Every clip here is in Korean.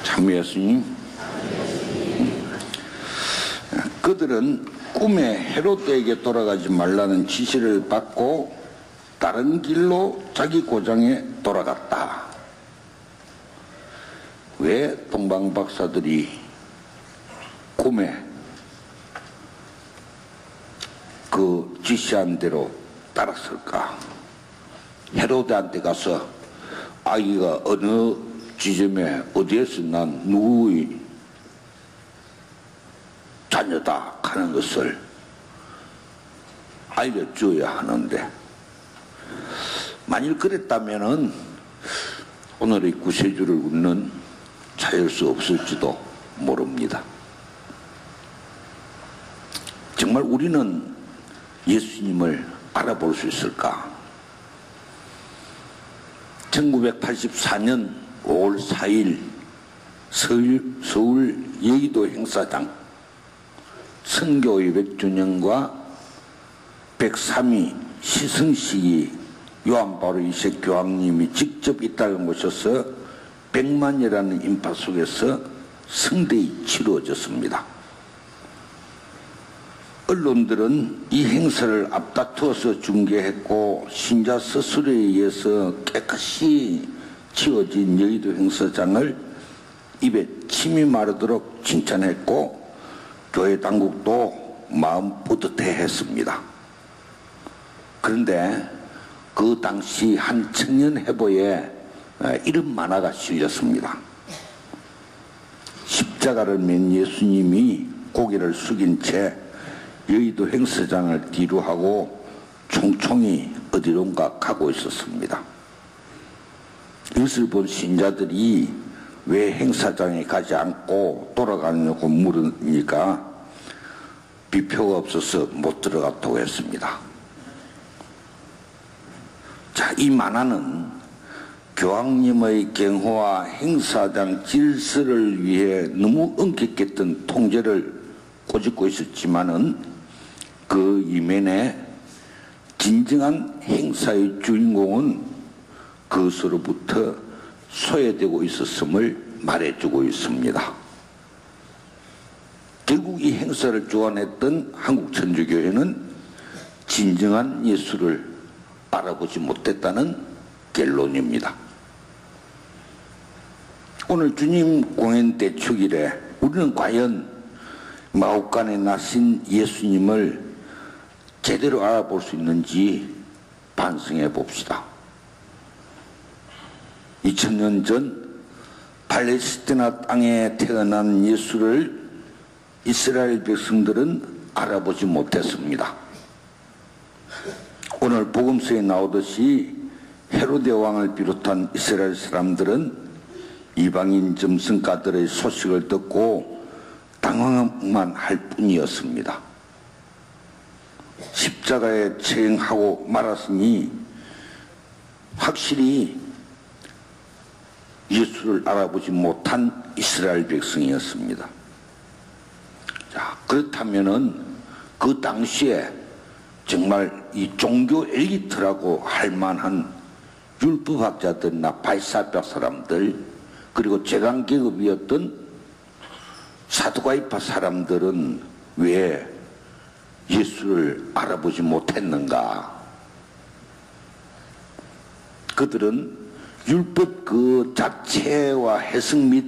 참 예수님. 그들은 꿈에 헤롯에게 돌아가지 말라는 지시를 받고 다른 길로 자기 고장에 돌아갔다. 왜 동방박사들이 꿈에 그 지시한 대로 따랐을까? 헤롯한테 가서 아기가 어느 지점에 어디에서 난 누구의 자녀다 하는 것을 알려줘야 하는데, 만일 그랬다면은 오늘의 구세주를 웃는 찾을 수 없을지도 모릅니다. 정말 우리는 예수님을 알아볼 수 있을까? 1984년 5월 4일 서울 여의도 행사장 선교 200주년과 103위 시승식이 요한 바로 2세 교황님이 직접 이 땅에 모셔서 100만이라는 인파 속에서 성대히 치루어졌습니다. 언론들은 이 행사를 앞다투어서 중계했고, 신자 서술에 의해서 깨끗이 치워진 여의도 행사장을 입에 침이 마르도록 칭찬했고, 교회 당국도 마음 뿌듯해 했습니다. 그런데 그 당시 한 청년 해보에 이런 만화가 실렸습니다. 십자가를 맨 예수님이 고개를 숙인 채 여의도 행사장을 뒤로 하고 총총히 어디론가 가고 있었습니다. 이것을 본 신자들이 왜 행사장에 가지 않고 돌아가냐고 물으니까 비표가 없어서 못 들어갔다고 했습니다. 자, 이 만화는 교황님의 경호와 행사장 질서를 위해 너무 엄격했던 통제를 꼬집고 있었지만은 그 이면에 진정한 행사의 주인공은 그것으로부터 소외되고 있었음을 말해주고 있습니다. 결국 이 행사를 주관했던 한국천주교회는 진정한 예수를 알아보지 못했다는 결론입니다. 오늘 주님 공연 대축일에 우리는 과연 마옥간에 나신 예수님을 제대로 알아볼 수 있는지 반성해 봅시다. 2000년 전 팔레스티나 땅에 태어난 예수를 이스라엘 백성들은 알아보지 못했습니다. 오늘 복음서에 나오듯이 헤로데 왕을 비롯한 이스라엘 사람들은 이방인 점성가들의 소식을 듣고 당황만 할 뿐이었습니다. 십자가에 체행하고 말았으니 확실히 예수를 알아보지 못한 이스라엘 백성이었습니다. 자, 그렇다면은 그 당시에 정말 이 종교 엘리트라고 할 만한 율법학자들이나 바리새파 사람들, 그리고 제강계급이었던 사두가이파 사람들은 왜 예수를 알아보지 못했는가? 그들은 율법 그 자체와 해석 및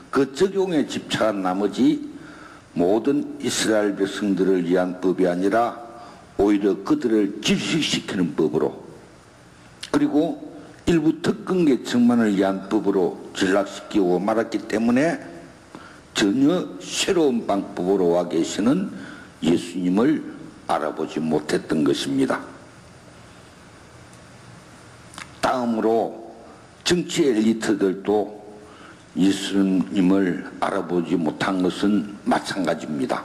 그 적용에 집착한 나머지 모든 이스라엘 백성들을 위한 법이 아니라 오히려 그들을 질식시키는 법으로, 그리고 일부 특권 계층만을 위한 법으로 전락시키고 말았기 때문에 전혀 새로운 방법으로 와 계시는 예수님을 알아보지 못했던 것입니다. 다음으로 정치 엘리트들도 예수님을 알아보지 못한 것은 마찬가지입니다.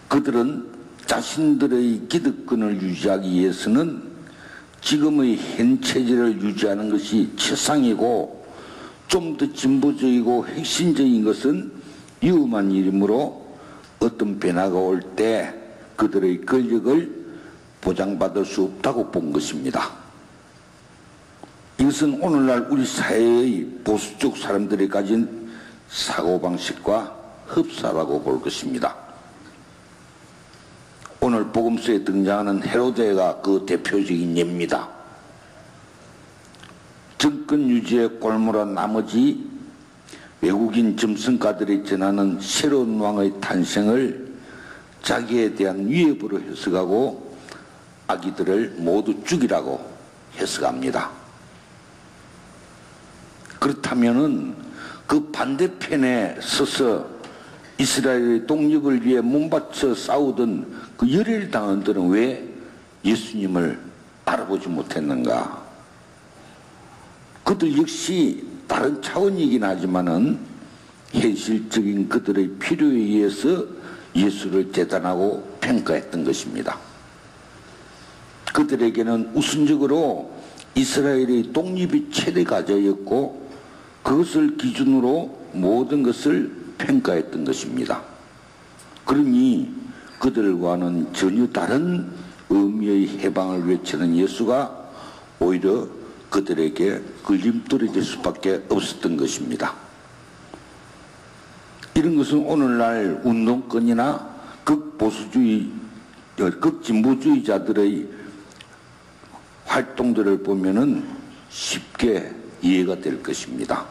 그들은 자신들의 기득권을 유지하기 위해서는 지금의 현 체제를 유지하는 것이 최상이고, 좀 더 진보적이고 핵심적인 것은 위험한 일이므로 어떤 변화가 올 때 그들의 권력을 보장받을 수 없다고 본 것입니다. 이것은 오늘날 우리 사회의 보수적 사람들이 가진 사고방식과 흡사라고 볼 것입니다. 오늘 복음서에 등장하는 헤로데가 그 대표적인 예입니다. 정권 유지에 꼴물한 나머지 외국인 점성가들이 전하는 새로운 왕의 탄생을 자기에 대한 위협으로 해석하고 아기들을 모두 죽이라고 해석합니다. 그렇다면은 그 반대편에 서서 이스라엘의 독립을 위해 몸바쳐 싸우던 그 열혈당원들은 왜 예수님을 알아보지 못했는가? 그들 역시 다른 차원이긴 하지만은 현실적인 그들의 필요에 의해서 예수를 재단하고 평가했던 것입니다. 그들에게는 우선적으로 이스라엘의 독립이 최대 과제였고 그것을 기준으로 모든 것을 평가했던 것입니다. 그러니 그들과는 전혀 다른 의미의 해방을 외치는 예수가 오히려 그들에게 걸림돌이 될 수밖에 없었던 것입니다. 이런 것은 오늘날 운동권이나 극보수주의, 극진보주의자들의 활동들을 보면은 쉽게 이해가 될 것입니다.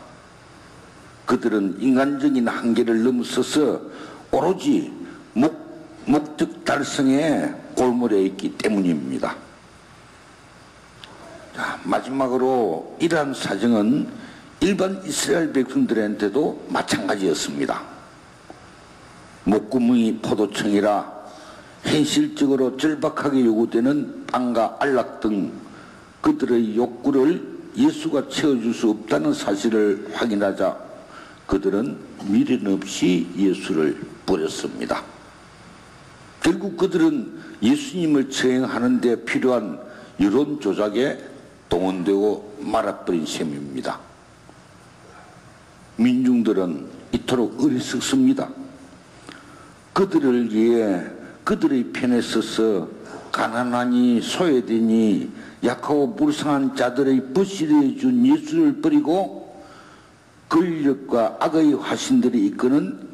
그들은 인간적인 한계를 넘어서서 오로지 목적 달성에 골몰해 있기 때문입니다. 자, 마지막으로 이러한 사정은 일반 이스라엘 백성들한테도 마찬가지였습니다. 목구멍이 포도청이라 현실적으로 절박하게 요구되는 빵과 알락 등 그들의 욕구를 예수가 채워줄 수 없다는 사실을 확인하자 그들은 미련 없이 예수를 버렸습니다. 결국 그들은 예수님을 처형하는 데 필요한 여론 조작에 동원되고 말아버린 셈입니다. 민중들은 이토록 어리석습니다. 그들을 위해 그들의 편에 서서 가난하니 소외되니 약하고 불쌍한 자들의 벗이려 준 예수를 버리고 권력과 악의 화신들이 이끄는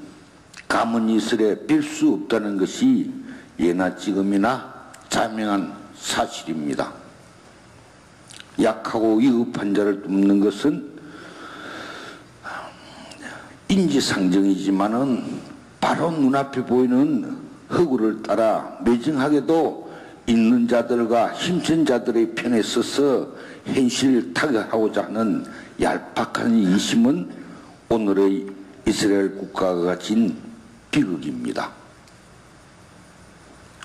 가문이슬에 뺄 수 없다는 것이 예나 지금이나 자명한 사실입니다. 약하고 위급한 자를 돕는 것은 인지상정이지만은 바로 눈앞에 보이는 허구를 따라 매정하게도 있는 자들과 힘센 자들의 편에 서서 현실을 타결하고자 하는 얄팍한 인심은 오늘의 이스라엘 국가가 가진 비극입니다.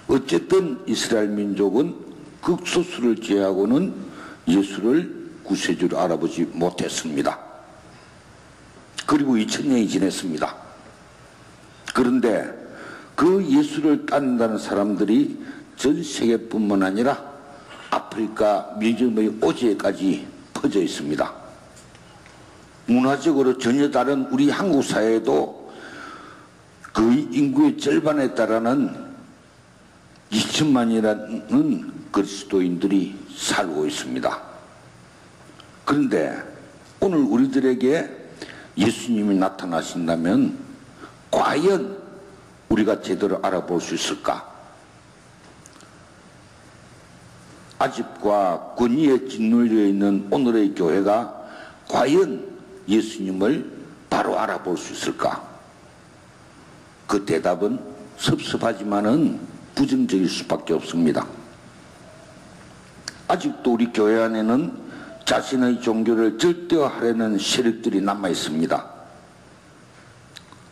어쨌든 이스라엘 민족은 극소수를 제외하고는 예수를 구세주로 알아보지 못했습니다. 그리고 2000년이 지났습니다. 그런데 그 예수를 따른다는 사람들이 전 세계뿐만 아니라 아프리카 밀림의 오지에까지 퍼져 있습니다. 문화적으로 전혀 다른 우리 한국 사회에도 거의 인구의 절반에 달하는 2천만이라는 그리스도인들이 살고 있습니다. 그런데 오늘 우리들에게 예수님이 나타나신다면 과연 우리가 제대로 알아볼 수 있을까? 아집과 권위에 짓눌려 있는 오늘의 교회가 과연 예수님을 바로 알아볼 수 있을까? 그 대답은 섭섭하지만은 부정적일 수밖에 없습니다. 아직도 우리 교회 안에는 자신의 종교를 절대화하려는 세력들이 남아 있습니다.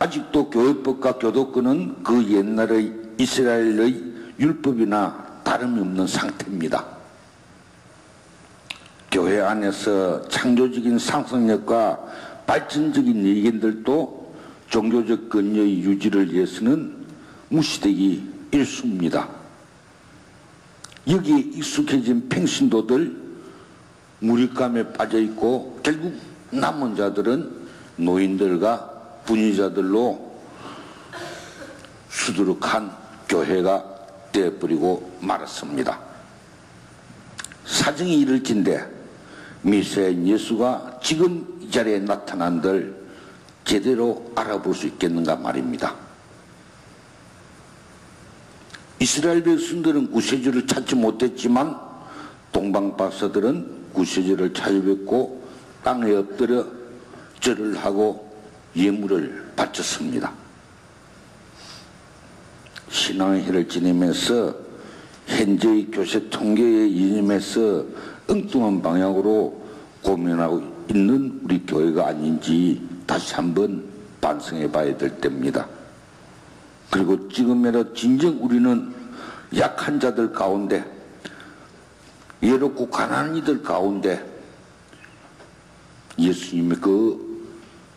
아직도 교회법과 교도권은 그 옛날의 이스라엘의 율법이나 다름이 없는 상태입니다. 교회 안에서 창조적인 상상력과 발전적인 의견들도 종교적 권위의 유지를 위해서는 무시되기 일쑤입니다. 여기에 익숙해진 평신도들 무력감에 빠져있고 결국 남은 자들은 노인들과 분위자들로 수두룩한 교회가 되어버리고 말았습니다. 사정이 이럴진데 미세한 예수가 지금 이 자리에 나타난들 제대로 알아볼 수 있겠는가 말입니다. 이스라엘 백성들은 구세주를 찾지 못했지만 동방 박사들은 구세주를 찾아뵙고 땅에 엎드려 절을 하고 예물을 바쳤습니다. 신앙의 해를 지내면서 현재의 교세 통계에 이념해서 엉뚱한 방향으로 고민하고 있는 우리 교회가 아닌지 다시 한번 반성해 봐야 될 때입니다. 그리고 지금이라 진정 우리는 약한 자들 가운데, 외롭고 가난한 이들 가운데 예수님의 그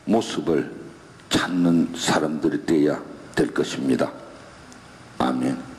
모습을 찾는 사람들이 되어야 될 것입니다. 아멘.